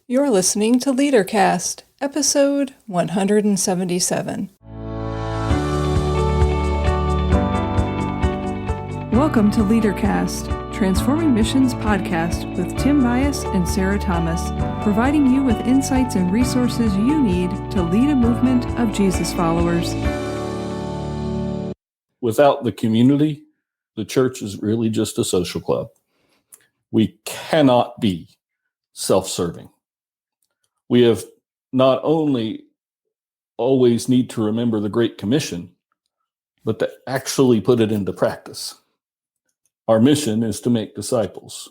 You're listening to LeaderCast, episode 177. Welcome to LeaderCast, Transforming Missions podcast with Tim Bias and Sarah Thomas, providing you with insights and resources you need to lead a movement of Jesus followers. Without the community, the church is really just a social club. We cannot be self-serving. We have not only always need to remember the Great Commission, but to actually put it into practice. Our mission is to make disciples.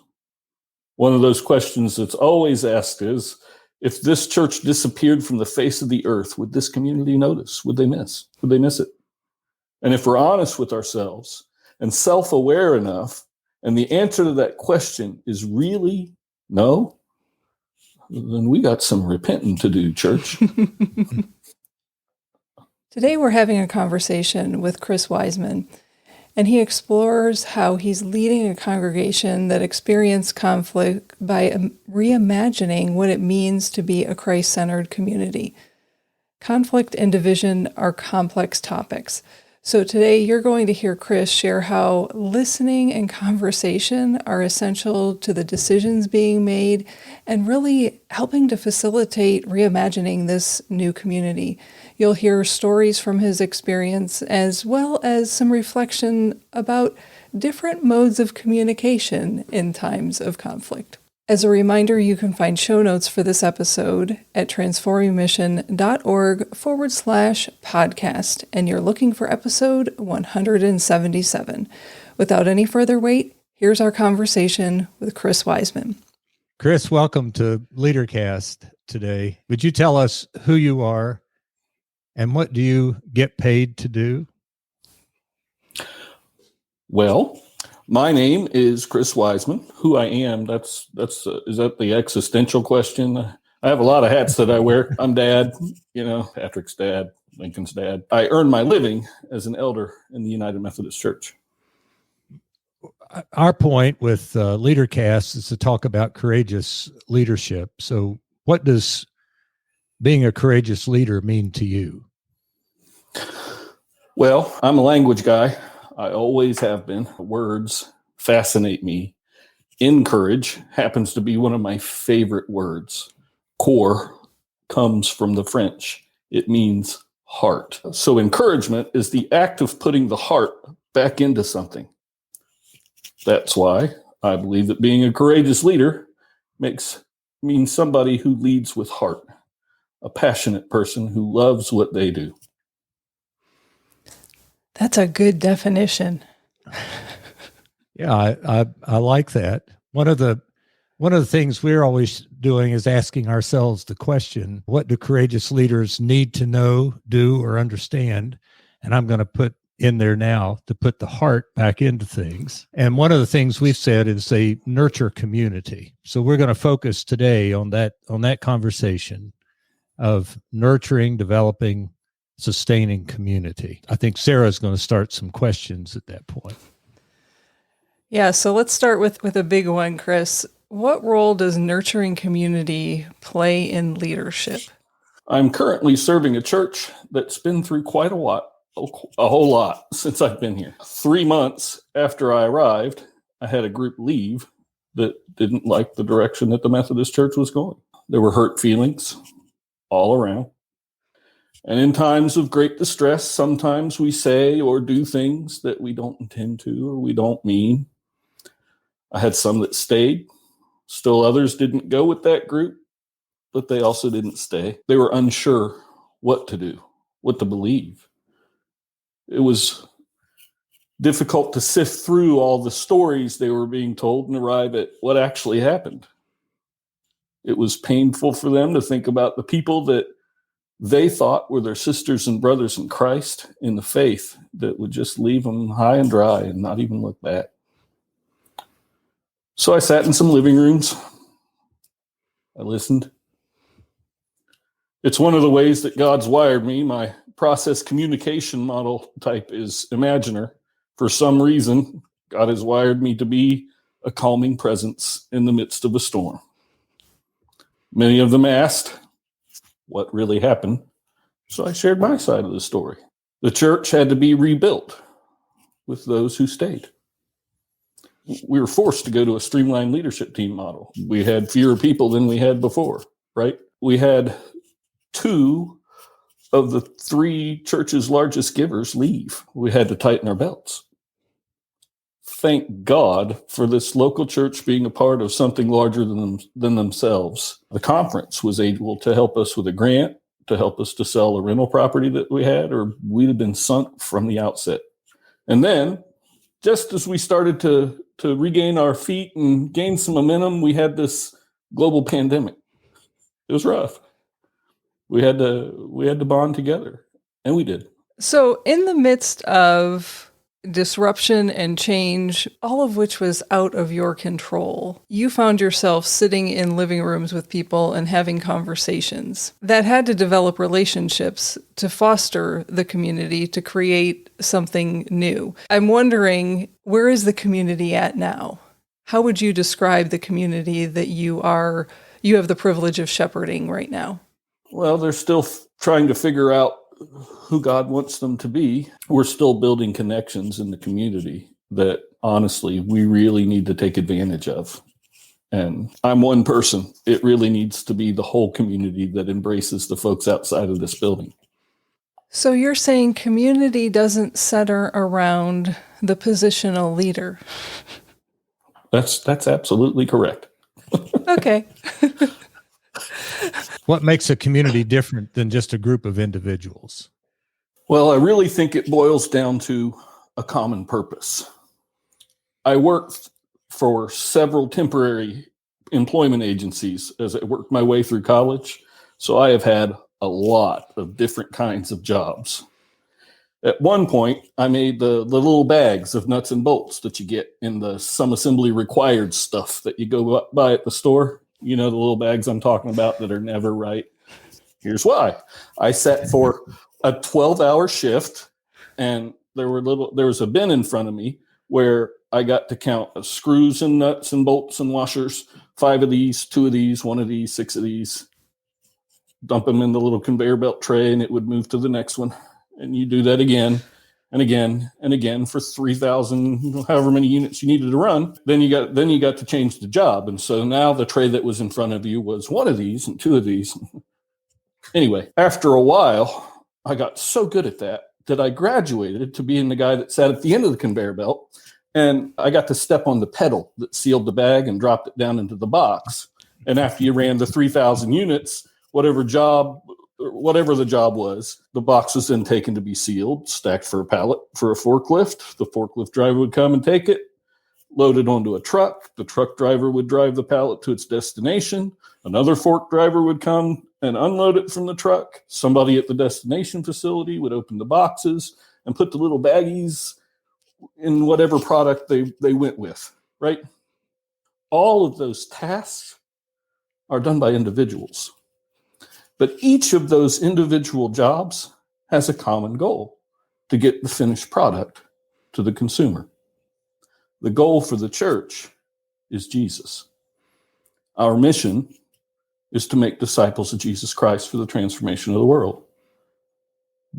One of those questions that's always asked is, if this church disappeared from the face of the earth, would this community notice? Would they miss it? And if we're honest with ourselves and self-aware enough, and the answer to that question is really no, then we got some repenting to do, church. Today we're having a conversation with Chris Wiseman, and he explores how he's leading a congregation that experienced conflict by reimagining what it means to be a Christ-centered community. Conflict and division are complex topics. So today you're going to hear Chris share how listening and conversation are essential to the decisions being made and really helping to facilitate reimagining this new community. You'll hear stories from his experience as well as some reflection about different modes of communication in times of conflict. As a reminder, you can find show notes for this episode at transformingmission.org/podcast, and you're looking for episode 177. Without any further wait, here's our conversation with Chris Wiseman. Chris, welcome to LeaderCast today. Would you tell us who you are and what do you get paid to do? Well, my name is Chris Wiseman. Who I am, is that the existential question? I have a lot of hats that I wear. I'm dad, Patrick's dad, Lincoln's dad. I earn my living as an elder in the United Methodist Church. Our point with LeaderCast is to talk about courageous leadership. So what does being a courageous leader mean to you? Well, I'm a language guy. I always have been. Words fascinate me. Encourage happens to be one of my favorite words. Cor comes from the French. It means heart. So encouragement is the act of putting the heart back into something. That's why I believe that being a courageous leader means somebody who leads with heart, a passionate person who loves what they do. That's a good definition. Yeah, I like that. One of the things we're always doing is asking ourselves the question, what do courageous leaders need to know, do, or understand? And I'm going to put in there now to put the heart back into things. And one of the things we've said is they nurture community. So we're going to focus today on that conversation of nurturing, developing, sustaining community. I think Sarah's going to start some questions at that point. Yeah, so let's start with a big one, Chris. What role does nurturing community play in leadership? I'm currently serving a church that's been through quite a whole lot since I've been here. 3 months after I arrived, I had a group leave that didn't like the direction that the Methodist Church was going. There were hurt feelings all around. And in times of great distress, sometimes we say or do things that we don't intend to or we don't mean. I had some that stayed. Still others didn't go with that group, but they also didn't stay. They were unsure what to do, what to believe. It was difficult to sift through all the stories they were being told and arrive at what actually happened. It was painful for them to think about the people that they thought were their sisters and brothers in Christ in the faith that would just leave them high and dry and not even look back. So I sat in some living rooms. I listened. It's one of the ways that God's wired me. My process communication model type is imaginer. For some reason, God has wired me to be a calming presence in the midst of a storm. Many of them asked what really happened, so I shared my side of the story. The church had to be rebuilt with those who stayed. We were forced to go to a streamlined leadership team model. We had fewer people than we had before, right? We had 2 of the 3 churches' largest givers leave. We had to tighten our belts. Thank God for this local church being a part of something larger than themselves. The conference was able to help us with a grant, to help us to sell a rental property that we had, or we'd have been sunk from the outset. And then, just as we started to regain our feet and gain some momentum, we had this global pandemic. It was rough. We had to bond together, and we did. So in the midst of disruption and change, all of which was out of your control, you found yourself sitting in living rooms with people and having conversations that had to develop relationships to foster the community, to create something new. I'm wondering, where is the community at now? How would you describe the community that you have the privilege of shepherding right now? Well, they're still trying to figure out who God wants them to be. We're still building connections in the community that honestly we really need to take advantage of. And I'm one person. It really needs to be the whole community that embraces the folks outside of this building. So you're saying community doesn't center around the positional leader? That's absolutely correct. Okay. What makes a community different than just a group of individuals? Well, I really think it boils down to a common purpose. I worked for several temporary employment agencies as I worked my way through college, so I have had a lot of different kinds of jobs. At one point, I made the little bags of nuts and bolts that you get in the some assembly required stuff that you go buy at the store. You know, the little bags I'm talking about that are never right. Here's why. I sat for a 12-hour shift, and there was a bin in front of me where I got to count screws and nuts and bolts and washers, 5 of these, 2 of these, 1 of these, 6 of these, dump them in the little conveyor belt tray, and it would move to the next one. And you do that again and again and again for 3,000, however many units you needed to run. Then you got to change the job. And so now the tray that was in front of you was 1 of these and 2 of these. Anyway, after a while, I got so good at that I graduated to being the guy that sat at the end of the conveyor belt. And I got to step on the pedal that sealed the bag and dropped it down into the box. And after you ran the 3,000 units, whatever the job was, the box was then taken to be sealed, stacked for a pallet for a forklift. The forklift driver would come and take it, load it onto a truck. The truck driver would drive the pallet to its destination. Another fork driver would come and unload it from the truck. Somebody at the destination facility would open the boxes and put the little baggies in whatever product they went with, right? All of those tasks are done by individuals. But each of those individual jobs has a common goal: to get the finished product to the consumer. The goal for the church is Jesus. Our mission is to make disciples of Jesus Christ for the transformation of the world.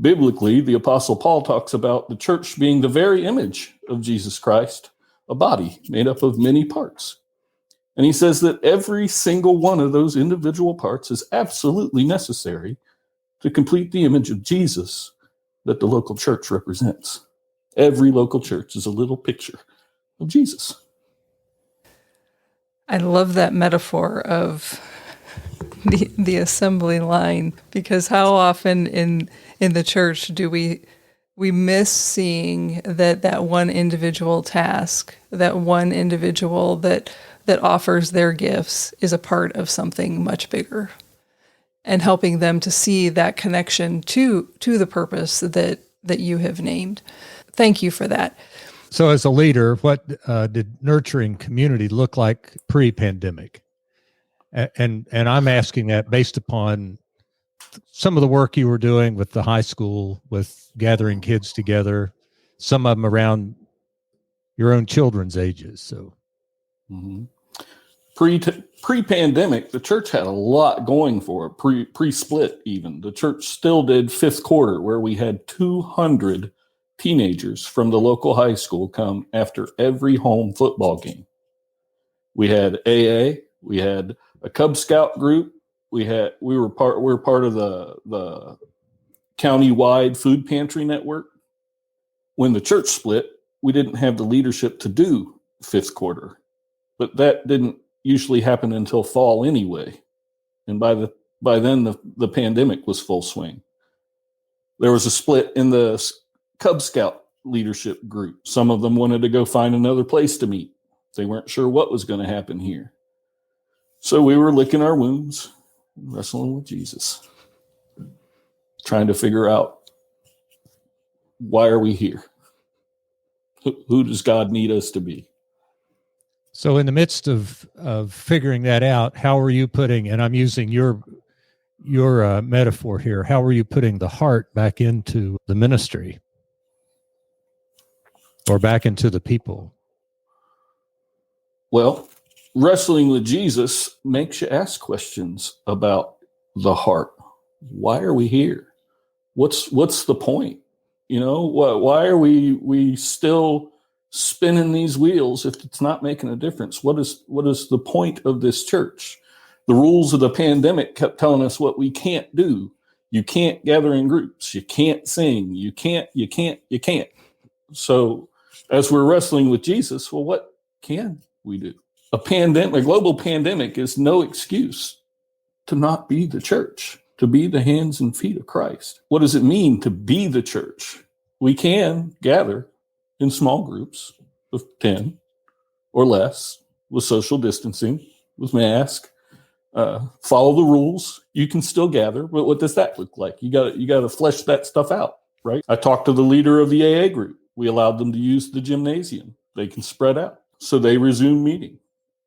Biblically, the Apostle Paul talks about the church being the very image of Jesus Christ, a body made up of many parts. And he says that every single one of those individual parts is absolutely necessary to complete the image of Jesus that the local church represents. Every local church is a little picture of Jesus. I love that metaphor of the assembly line, because how often in the church do we miss seeing that one individual task, that one individual that offers their gifts is a part of something much bigger, and helping them to see that connection to the purpose that you have named. Thank you for that. So as a leader, what did nurturing community look like pre-pandemic? And I'm asking that based upon some of the work you were doing with the high school, with gathering kids together, some of them around your own children's ages. So, Pre-pandemic, the church had a lot going for it. Pre-split even. The church still did fifth quarter, where we had 200 teenagers from the local high school come after every home football game. We had AA, we had a Cub Scout group, we were part of the county-wide food pantry network. When the church split, we didn't have the leadership to do fifth quarter, but that didn't usually happen until fall anyway. And by then the pandemic was full swing. There was a split in the Cub Scout leadership group. Some of them wanted to go find another place to meet. They weren't sure what was going to happen here. So we were licking our wounds, wrestling with Jesus, trying to figure out, why are we here? Who does God need us to be? So in the midst of figuring that out, how are you putting, and I'm using your metaphor here, how are you putting the heart back into the ministry or back into the people? Well, wrestling with Jesus makes you ask questions about the heart. Why are we here? What's the point? Why are we still spinning these wheels if it's not making a difference? What is the point of this church? The rules of the pandemic kept telling us what we can't do. You can't gather in groups. You can't sing. You can't. So as we're wrestling with Jesus, well, what can we do? A global pandemic is no excuse to not be the church, to be the hands and feet of Christ. What does it mean to be the church? We can gather in small groups of 10 or less with social distancing, with masks, follow the rules. You can still gather, but what does that look like? You got to flesh that stuff out, right? I talked to the leader of the AA group. We allowed them to use the gymnasium. They can spread out. So they resumed meeting.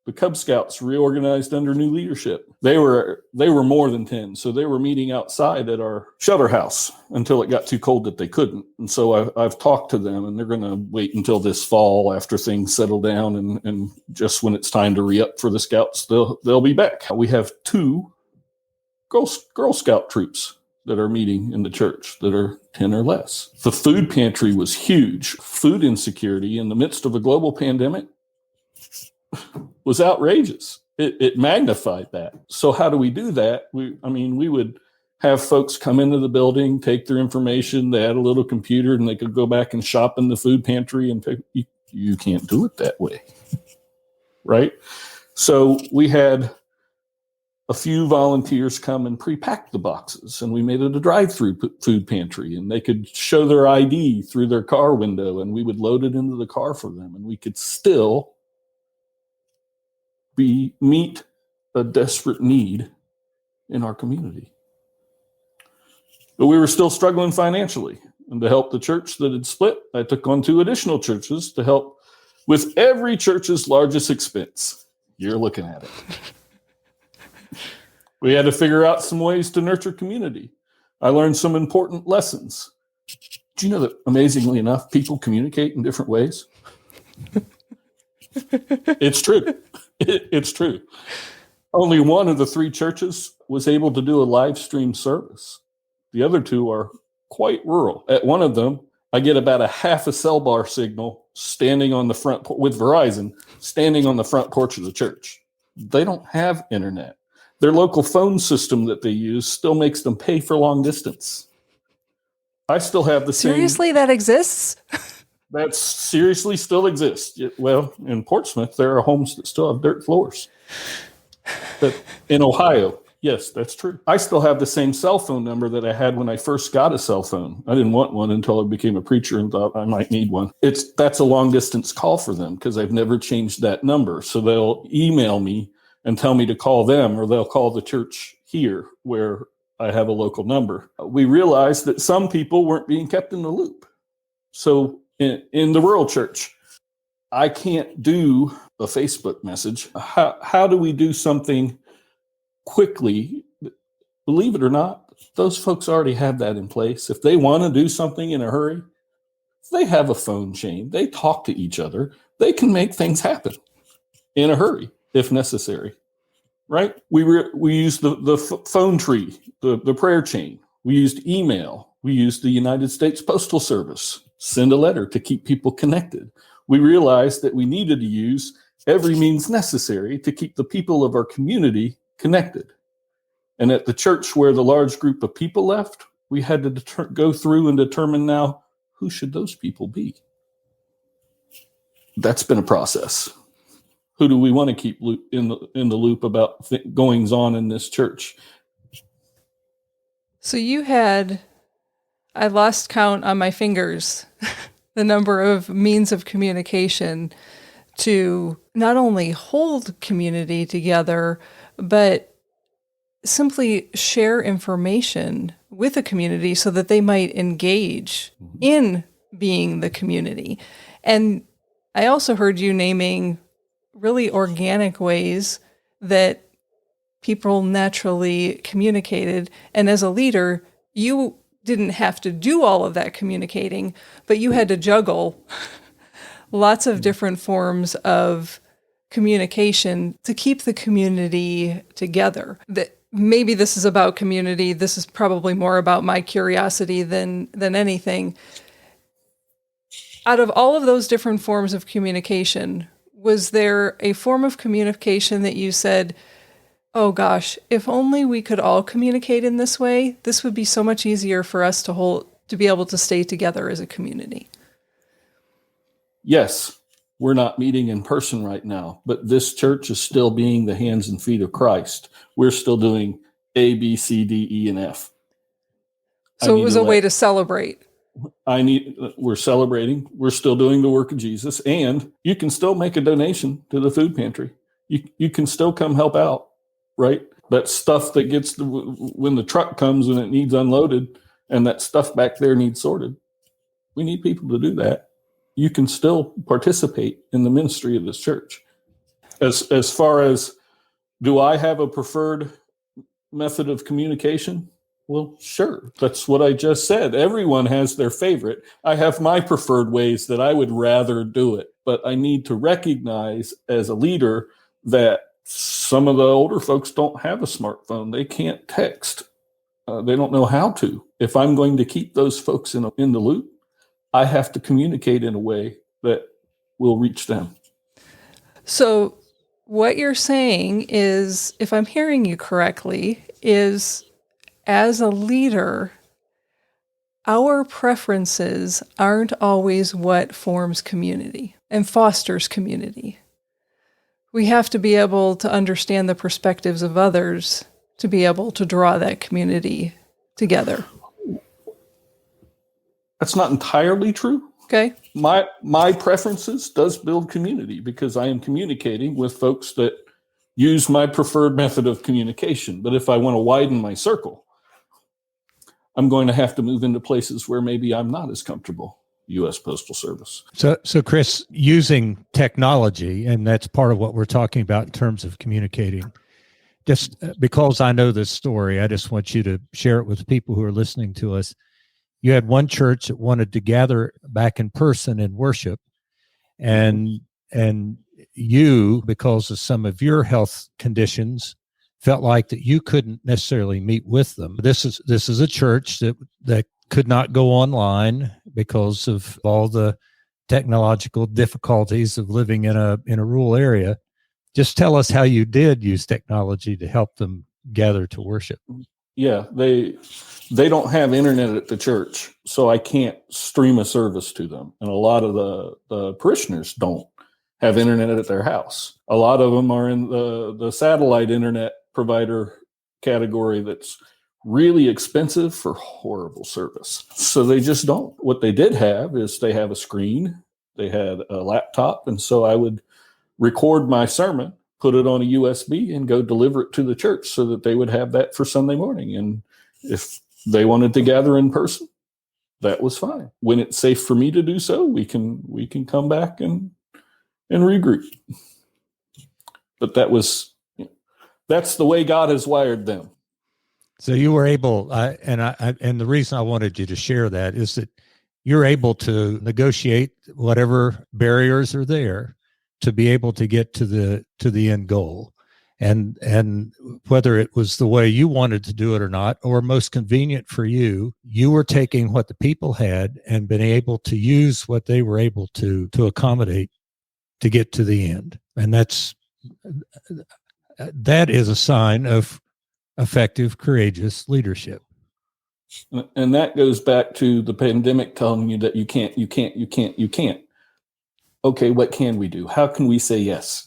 The Cub Scouts reorganized under new leadership. They were more than 10, so they were meeting outside at our shelter house until it got too cold that they couldn't. And so I've talked to them, and they're going to wait until this fall after things settle down, and just when it's time to re-up for the Scouts, they'll be back. We have 2 Girl Scout troops that are meeting in the church that are 10 or less. The food pantry was huge. Food insecurity in the midst of a global pandemic was outrageous. It magnified that. So how do we do that? We would have folks come into the building, take their information, they had a little computer, and they could go back and shop in the food pantry and pick. You can't do it that way, right? So we had a few volunteers come and pre-pack the boxes, and we made it a drive-through food pantry, and they could show their ID through their car window, and we would load it into the car for them, and we could still meet a desperate need in our community. But we were still struggling financially. And to help the church that had split, I took on 2 additional churches to help with every church's largest expense. You're looking at it. We had to figure out some ways to nurture community. I learned some important lessons. Do you know that, amazingly enough, people communicate in different ways? It's true. It's true. Only one of the 3 churches was able to do a live stream service. The other 2 are quite rural. At one of them, I get about a half a cell bar signal standing on the front with Verizon, standing on the front porch of the church. They don't have internet. Their local phone system that they use still makes them pay for long distance. I still have the same. Seriously, that exists? That seriously still exists. Well, in Portsmouth, there are homes that still have dirt floors. But in Ohio, yes, that's true. I still have the same cell phone number that I had when I first got a cell phone. I didn't want one until I became a preacher and thought I might need one. That's a long distance call for them because I've never changed that number. So they'll email me and tell me to call them, or they'll call the church here where I have a local number. We realized that some people weren't being kept in the loop. So in the rural church, I can't do a Facebook message. How do we do something quickly? Believe it or not, those folks already have that in place. If they want to do something in a hurry, they have a phone chain. They talk to each other. They can make things happen in a hurry. if necessary, right? We used the phone tree, the prayer chain. We used email. We used the United States Postal Service, send a letter to keep people connected. We realized that we needed to use every means necessary to keep the people of our community connected. And at the church where the large group of people left, we had to go through and determine now, who should those people be? That's been a process. Who do we want to keep in the loop about goings on in this church? So you had, I lost count on my fingers, the number of means of communication to not only hold community together, but simply share information with a community so that they might engage in being the community. And I also heard you naming really organic ways that people naturally communicated. And as a leader, you didn't have to do all of that communicating, but you had to juggle lots of different forms of communication to keep the community together. That maybe this is about community. This is probably more about my curiosity than anything. Out of all of those different forms of communication, was there a form of communication that you said, oh gosh, if only we could all communicate in this way, this would be so much easier for us to be able to stay together as a community? Yes, we're not meeting in person right now, but this church is still being the hands and feet of Christ. We're still doing A, B, C, D, E, and F. So it was a way to celebrate. We're celebrating. We're still doing the work of Jesus, and you can still make a donation to the food pantry. You can still come help out, right? That stuff that gets when the truck comes and it needs unloaded, and that stuff back there needs sorted. We need people to do that. You can still participate in the ministry of this church. As far as, do I have a preferred method of communication? Well, sure. That's what I just said. Everyone has their favorite. I have my preferred ways that I would rather do it. But I need to recognize as a leader that some of the older folks don't have a smartphone. They can't text. They don't know how to. If I'm going to keep those folks in the loop, I have to communicate in a way that will reach them. So what you're saying is, if I'm hearing you correctly, is as a leader, our preferences aren't always what forms community and fosters community. We have to be able to understand the perspectives of others to be able to draw that community together. That's not entirely true. Okay. My preferences does build community because I am communicating with folks that use my preferred method of communication. But if I want to widen my circle, I'm going to have to move into places where maybe I'm not as comfortable. U.S. Postal Service. So Chris, using technology, and that's part of what we're talking about in terms of communicating. Just because I know this story, I just want you to share it with people who are listening to us. You had one church that wanted to gather back in person and worship, and you, because of some of your health conditions, felt like that you couldn't necessarily meet with them. This is a church that could not go online because of all the technological difficulties of living in a rural area. Just tell us how you did use technology to help them gather to worship. Yeah, they don't have internet at the church, so I can't stream a service to them. And a lot of the parishioners don't have internet at their house. A lot of them are in the satellite internet provider category that's really expensive for horrible service. So they just don't. What they did have is they have a screen, they had a laptop, and so I would record my sermon, put it on a USB, and go deliver it to the church so that they would have that for Sunday morning. And if they wanted to gather in person, that was fine. When it's safe for me to do so, we can come back and regroup. But that's the way God has wired them. So you were able, and the reason I wanted you to share that is that you're able to negotiate whatever barriers are there to be able to get to the end goal. And whether it was the way you wanted to do it or not, or most convenient for you, you were taking what the people had and been able to use what they were able to accommodate to get to the end. And that is a sign of effective, courageous leadership. And that goes back to the pandemic telling you that you can't. Okay, what can we do? How can we say yes?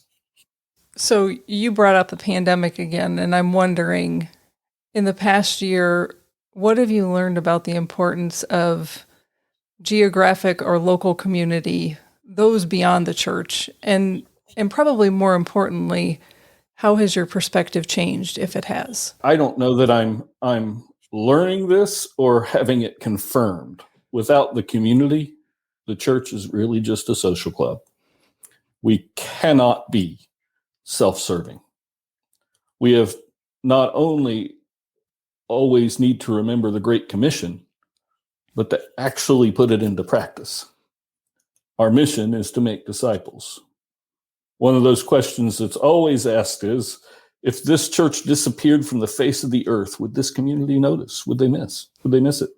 So you brought up the pandemic again, and I'm wondering, in the past year, what have you learned about the importance of geographic or local community, those beyond the church? And probably more importantly, how has your perspective changed, if it has? I don't know that I'm learning this or having it confirmed. Without the community, the church is really just a social club. We cannot be self-serving. We have not only always need to remember the Great Commission, but to actually put it into practice. Our mission is to make disciples. One of those questions that's always asked is, if this church disappeared from the face of the earth, would this community notice? Would they miss it?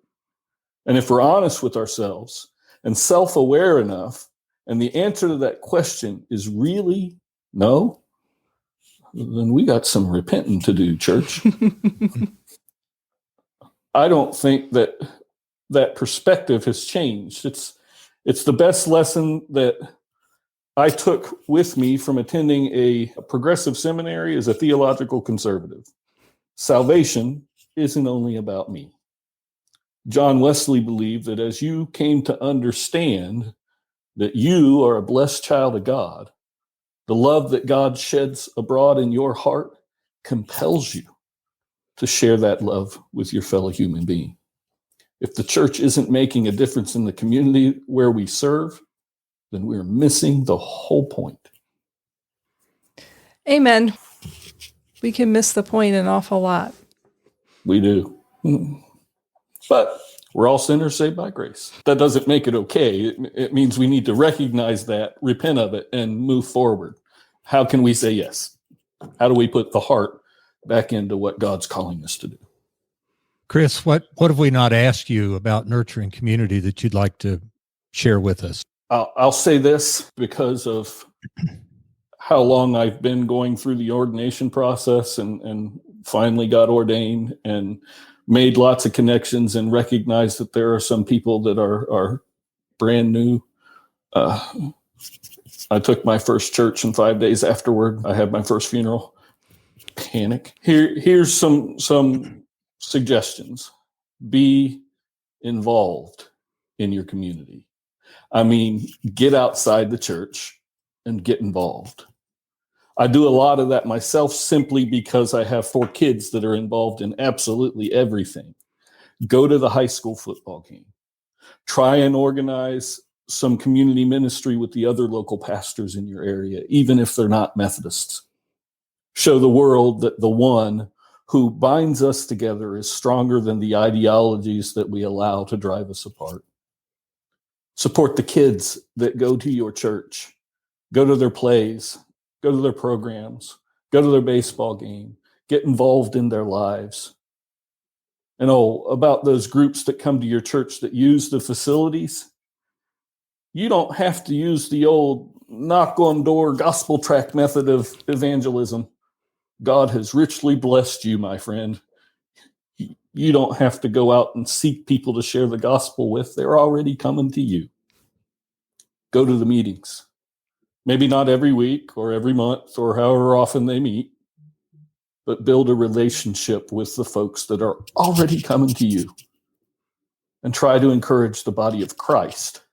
And if we're honest with ourselves and self-aware enough, and the answer to that question is really no, then we got some repenting to do, church. I don't think that perspective has changed. It's the best lesson that I took with me from attending a progressive seminary as a theological conservative. Salvation isn't only about me. John Wesley believed that as you came to understand that you are a blessed child of God, the love that God sheds abroad in your heart compels you to share that love with your fellow human being. If the church isn't making a difference in the community where we serve, then we're missing the whole point. Amen. We can miss the point an awful lot. We do. But we're all sinners saved by grace. That doesn't make it okay. It means we need to recognize that, repent of it, and move forward. How can we say yes? How do we put the heart back into what God's calling us to do? Chris, what have we not asked you about nurturing community that you'd like to share with us? I'll say this because of how long I've been going through the ordination process and finally got ordained and made lots of connections and recognized that there are some people that are brand new. I took my first church, and 5 days afterward, I had my first funeral. Panic. Here's some suggestions. Be involved in your community. I mean, get outside the church and get involved. I do a lot of that myself simply because I have 4 kids that are involved in absolutely everything. Go to the high school football game. Try and organize some community ministry with the other local pastors in your area, even if they're not Methodists. Show the world that the one who binds us together is stronger than the ideologies that we allow to drive us apart. Support the kids that go to your church. Go to their plays. Go to their programs. Go to their baseball game. Get involved in their lives. And about those groups that come to your church that use the facilities, you don't have to use the old knock-on-door gospel tract method of evangelism. God has richly blessed you, my friend. You don't have to go out and seek people to share the gospel with. They're already coming to you. Go to the meetings. Maybe not every week or every month or however often they meet, but build a relationship with the folks that are already coming to you and try to encourage the body of Christ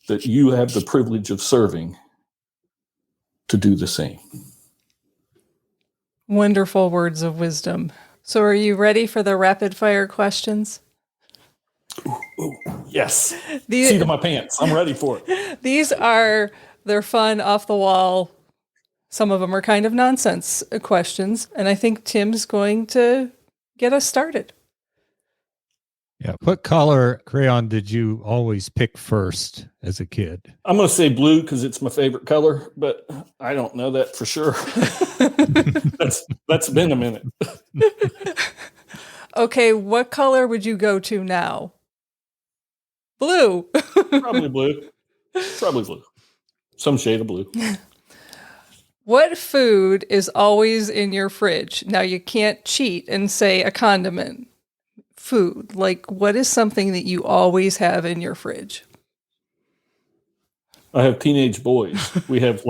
that you have the privilege of serving to do the same. Wonderful words of wisdom. So are you ready for the rapid fire questions? Ooh, yes. Seat of my pants. I'm ready for it. They're fun, off the wall. Some of them are kind of nonsense questions. And I think Tim's going to get us started. Yeah. What color crayon did you always pick first as a kid? I'm going to say blue because it's my favorite color, but I don't know that for sure. That's been a minute. Okay, what color would you go to now? Blue. Probably blue. Probably blue. Some shade of blue. What food is always in your fridge? Now, you can't cheat and say a condiment. Food. Like, what is something that you always have in your fridge? I have teenage boys. We have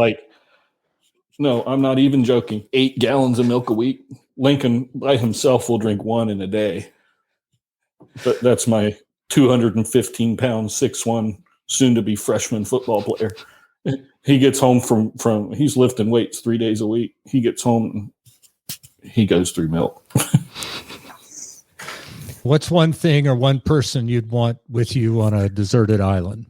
no, I'm not even joking, 8 gallons of milk a week. Lincoln by himself will drink 1 in a day. But that's my 215-pound, 6'1", soon-to-be freshman football player. He gets home from he's lifting weights 3 days a week. He gets home and he goes through milk. What's one thing or one person you'd want with you on a deserted island?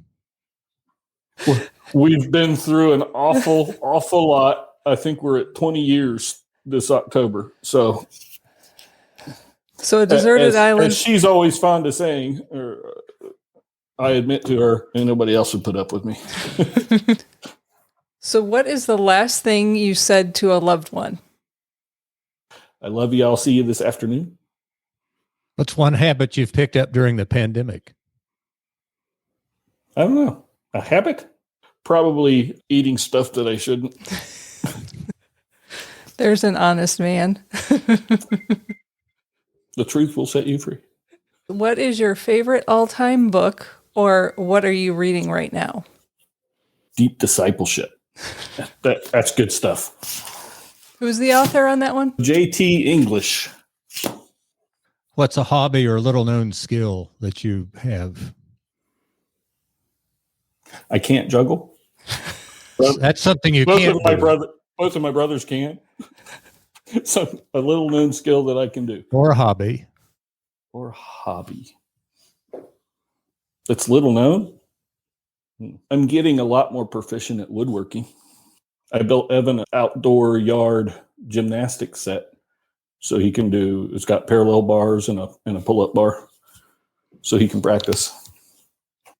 We've been through an awful lot. I think we're at 20 years this October. So a deserted island. As she's always fond of saying, I admit to her, and nobody else would put up with me. So what is the last thing you said to a loved one? I love you. I'll see you this afternoon. What's one habit you've picked up during the pandemic? I don't know. A habit? Probably eating stuff that I shouldn't. There's an honest man. The truth will set you free. What is your favorite all-time book, or what are you reading right now? Deep Discipleship. That's good stuff. Who's the author on that one? J.T. English. What's a hobby or little known skill that you have? I can't juggle. That's something you both can't do. Both of my brothers can. So a little known skill that I can do. Or a hobby. Or hobby. It's little known. I'm getting a lot more proficient at woodworking. I built Evan an outdoor yard gymnastics set. So he can it's got parallel bars and a pull-up bar. So he can practice.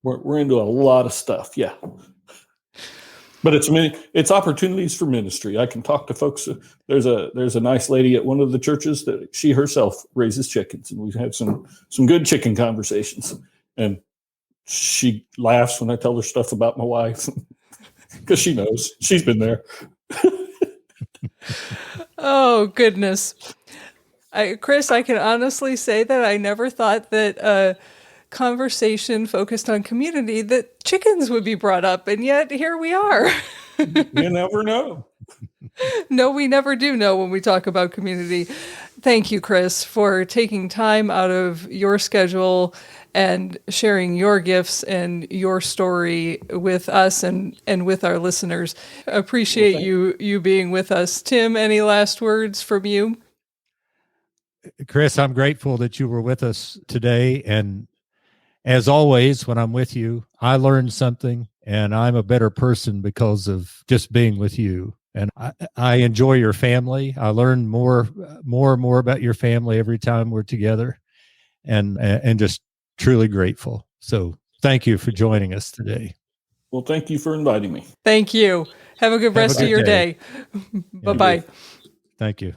We're into a lot of stuff, yeah. But it's opportunities for ministry. I can talk to folks. There's a nice lady at one of the churches that she herself raises chickens, and we've had some good chicken conversations. And she laughs when I tell her stuff about my wife because she knows she's been there. Oh, goodness. Chris, I can honestly say that I never thought that a conversation focused on community, that chickens would be brought up, and yet here we are. You never know. No, we never do know when we talk about community. Thank you, Chris, for taking time out of your schedule and sharing your gifts and your story with us and with our listeners. Appreciate you being with us. Tim, any last words from you? Chris, I'm grateful that you were with us today. And as always, when I'm with you, I learned something, and I'm a better person because of just being with you. And I enjoy your family. I learn more and more about your family every time we're together, and just truly grateful. So thank you for joining us today. Well, thank you for inviting me. Thank you. Have a good rest of your day. Bye-bye. Thank you.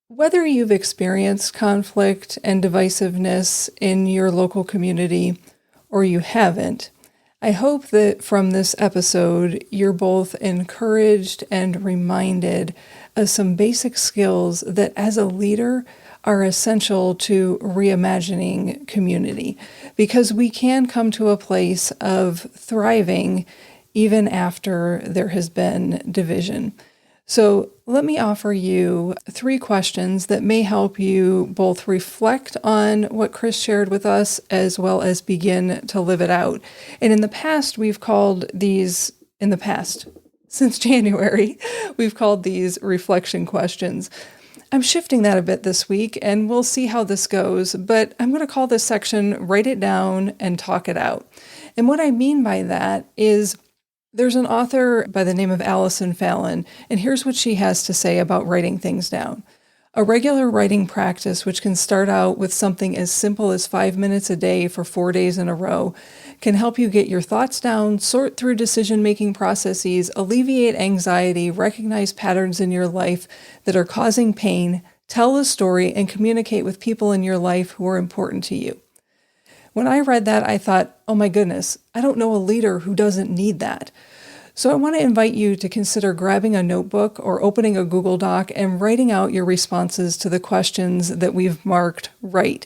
Whether you've experienced conflict and divisiveness in your local community or you haven't, I hope that from this episode, you're both encouraged and reminded of some basic skills that as a leader are essential to reimagining community, because we can come to a place of thriving even after there has been division. So let me offer you 3 questions that may help you both reflect on what Chris shared with us as well as begin to live it out. And in the past, since January, we've called these reflection questions. I'm shifting that a bit this week, and we'll see how this goes, but I'm going to call this section Write It Down and Talk It Out. And what I mean by that is, there's an author by the name of Allison Fallon, and here's what she has to say about writing things down. A regular writing practice, which can start out with something as simple as 5 minutes a day for 4 days in a row, can help you get your thoughts down, sort through decision-making processes, alleviate anxiety, recognize patterns in your life that are causing pain, tell a story, and communicate with people in your life who are important to you. When I read that, I thought, oh my goodness, I don't know a leader who doesn't need that. So I want to invite you to consider grabbing a notebook or opening a Google Doc and writing out your responses to the questions that we've marked right.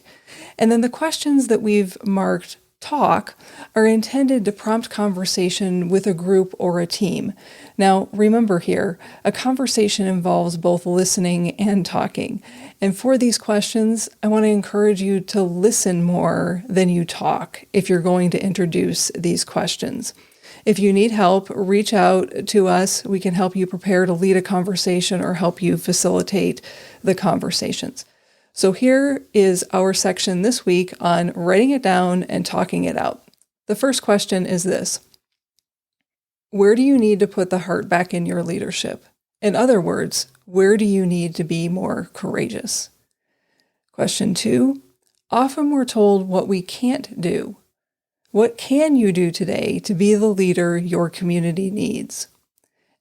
And then the questions that we've marked talk are intended to prompt conversation with a group or a team. Now, remember here, a conversation involves both listening and talking. And for these questions, I want to encourage you to listen more than you talk if you're going to introduce these questions. If you need help, reach out to us. We can help you prepare to lead a conversation or help you facilitate the conversations. So here is our section this week on writing it down and talking it out. The first question is this: where do you need to put the heart back in your leadership? In other words, where do you need to be more courageous? Question 2, often we're told what we can't do. What can you do today to be the leader your community needs?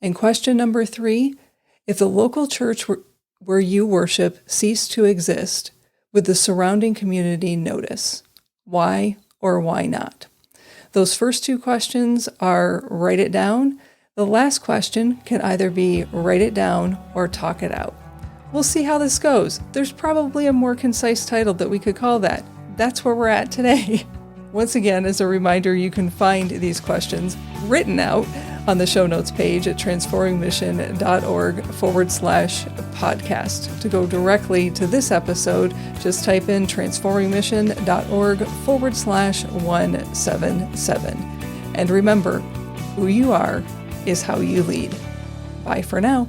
And question number 3, if the local church where you worship ceased to exist, would the surrounding community notice? Why or why not? Those first 2 questions are write it down. The last question can either be write it down or talk it out. We'll see how this goes. There's probably a more concise title that we could call that. That's where we're at today. Once again, as a reminder, you can find these questions written out on the show notes page at transformingmission.org/podcast. To go directly to this episode, just type in transformingmission.org/177. And remember, who you are is how you lead. Bye for now.